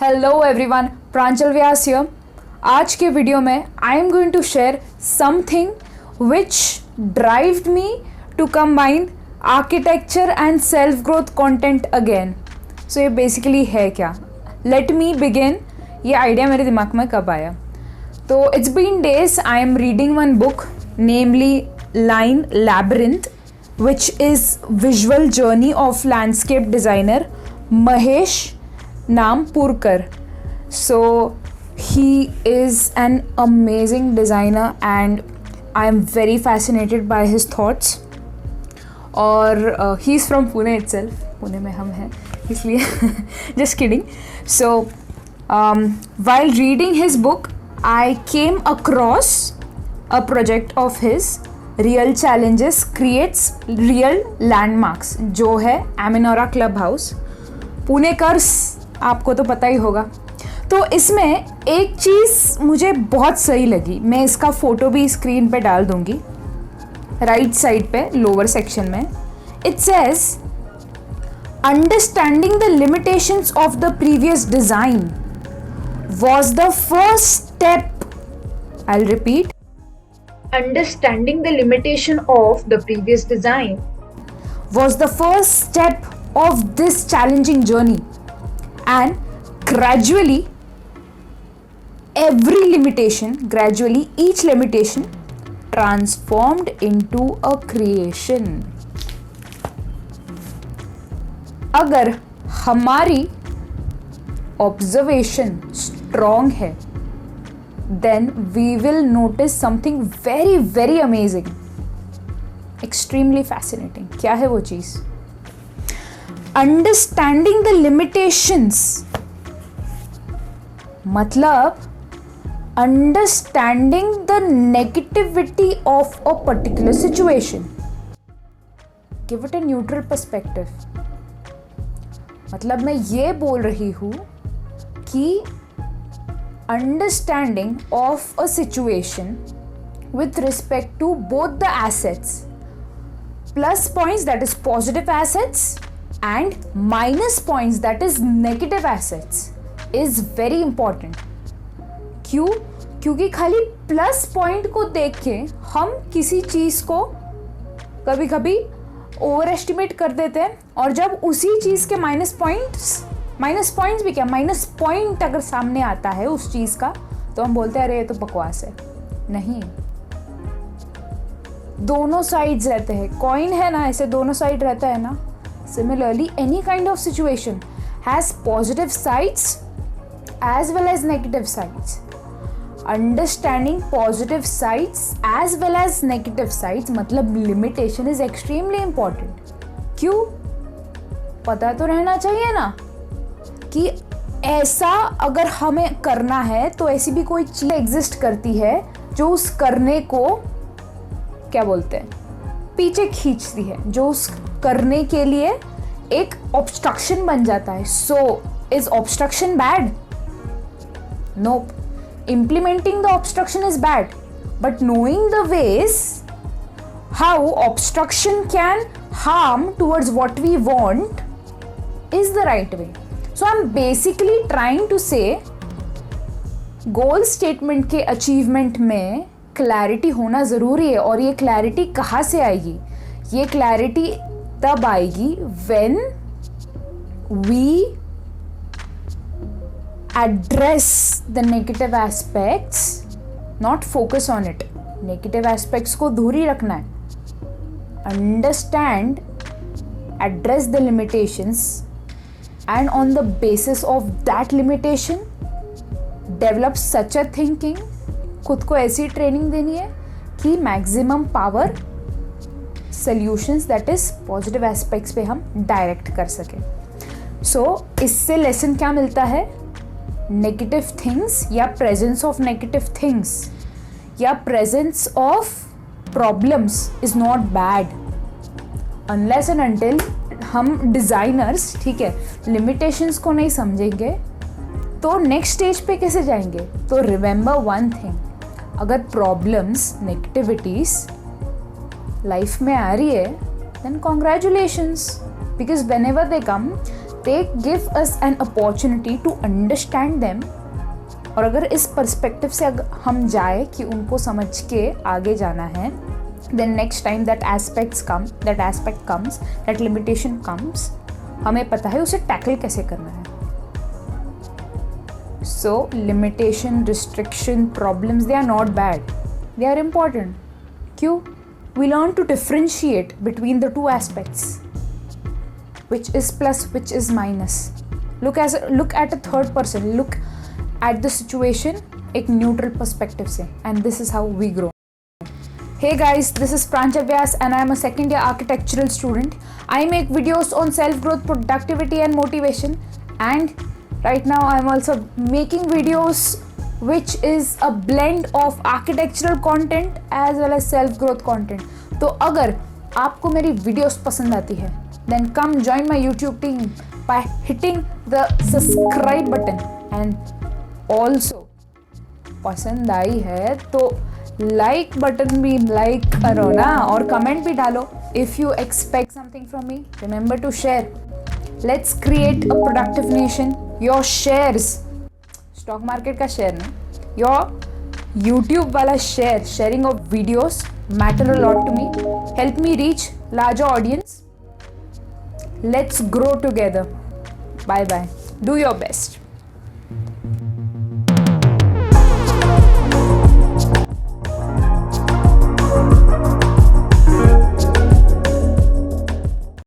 Hello everyone, Pranjal Vyas here. आज के video में I am going to share something which drived me to combine architecture and self growth content again. So ये basically है क्या? Let me begin. ये idea मेरे दिमाग में कब आया? तो it's been days I am reading one book namely line labyrinth, which is visual journey of landscape designer Mahesh Nampurkar. So he is an amazing designer and I am very fascinated by his thoughts. और he is from Pune itself. Pune में हम हैं इसलिए just kidding. So while reading his book I came across a project of his, real challenges creates real landmarks, जो है एमिनोरा club house Punekars, आपको तो पता ही होगा। तो इसमें एक चीज़ मुझे बहुत सही लगी, मैं इसका फ़ोटो भी स्क्रीन पे डाल दूंगी राइट साइड पे लोअर सेक्शन में। It says understanding the limitations of the previous design was the first step. I will repeat, understanding the limitation of the previous design was the first step of this challenging journey, and gradually each limitation transformed into a creation. अगर हमारी observation strong है then we will notice something very very amazing, extremely fascinating. क्या है वो चीज़? Understanding the limitations मतलब understanding the negativity of a particular situation. Give it a neutral perspective. मतलब मैं ये बोल रही हूँ कि understanding of a situation with respect to both the assets, plus points that is positive assets and minus points that is negative assets is very important. क्यों? क्योंकि खाली प्लस पॉइंट को देख के हम किसी चीज़ को कभी कभी ओवर एस्टिमेट कर देते हैं, और जब उसी चीज़ के माइनस पॉइंट्स भी क्या, माइनस पॉइंट अगर सामने आता है उस चीज़ का, तो हम बोलते हैं अरे ये तो बकवास है। नहीं, दोनों साइड्स रहते हैं, कॉइन है ना, ऐसे दोनों साइड रहता है ना। Similarly any kind of situation has positive sides as well as negative sides. Understanding positive sides as well as negative sides मतलब लिमिटेशन इज एक्सट्रीमली इम्पॉर्टेंट। क्यों? पता तो रहना चाहिए ना कि ऐसा अगर हमें करना है तो ऐसी भी कोई चीज़ एग्जिस्ट करती है जो उस करने को क्या बोलते हैं, पीछे खींचती है, जो उस करने के लिए एक ऑब्स्ट्रक्शन बन जाता है। So is obstruction bad? Nope. Implementing the obstruction is bad, but knowing the ways how obstruction can harm towards what we want is the right way. So I'm basically trying to say goal statement के achievement में clarity होना ज़रूरी है। और ये clarity कहाँ से आएगी? ये क्लैरिटी तब आएगी when we address the negative aspects, not focus on it. Negative aspects को दूर ही रखना है। Understand, address the limitations, and on the basis of that limitation develop such a thinking, खुद को ऐसी ट्रेनिंग देनी है कि maximum power solutions that is positive aspects पे हम डायरेक्ट कर सकें। सो इससे लेसन क्या मिलता है? नेगेटिव थिंग्स या प्रेजेंस ऑफ नेगेटिव थिंग्स या presence of problems is not bad unless and until हम डिज़ाइनर्स, ठीक है, लिमिटेशंस को नहीं समझेंगे तो नेक्स्ट स्टेज पे कैसे जाएंगे? तो रिमेंबर वन थिंग, अगर प्रॉब्लम्स, नेगेटिविटीज़ लाइफ में आ रही है then congratulations, because whenever they come they give us an opportunity to understand them. और अगर इस पर्सपेक्टिव से हम जाए कि उनको समझ के आगे जाना है, then next time that aspect comes, that limitation comes, हमें पता है उसे टैकल कैसे करना है। So limitation, restriction, problems, they are not bad, they are important. क्यों? We learn to differentiate between the two aspects, which is plus, which is minus. Look at a third person, look at the situation एक neutral perspective से, and this is how we grow. Hey guys, this is Pranchal Vyas and I am a second year architectural student. I make videos on self growth, productivity and motivation, and right now I am also making videos which is a blend of architectural content as well as self growth content. तो अगर आपको मेरी videos पसंद आती है, then come join my YouTube team by hitting the subscribe button, and also पसंद आई है तो like बटन भी like करो ना, और comment भी डालो। If you expect something from me, remember to share. Let's create a productive nation. Your shares, stock market का share नहीं, your YouTube वाला sharing of videos matter a lot to me. Help me reach larger audience. Let's grow together. Bye bye. Do your best.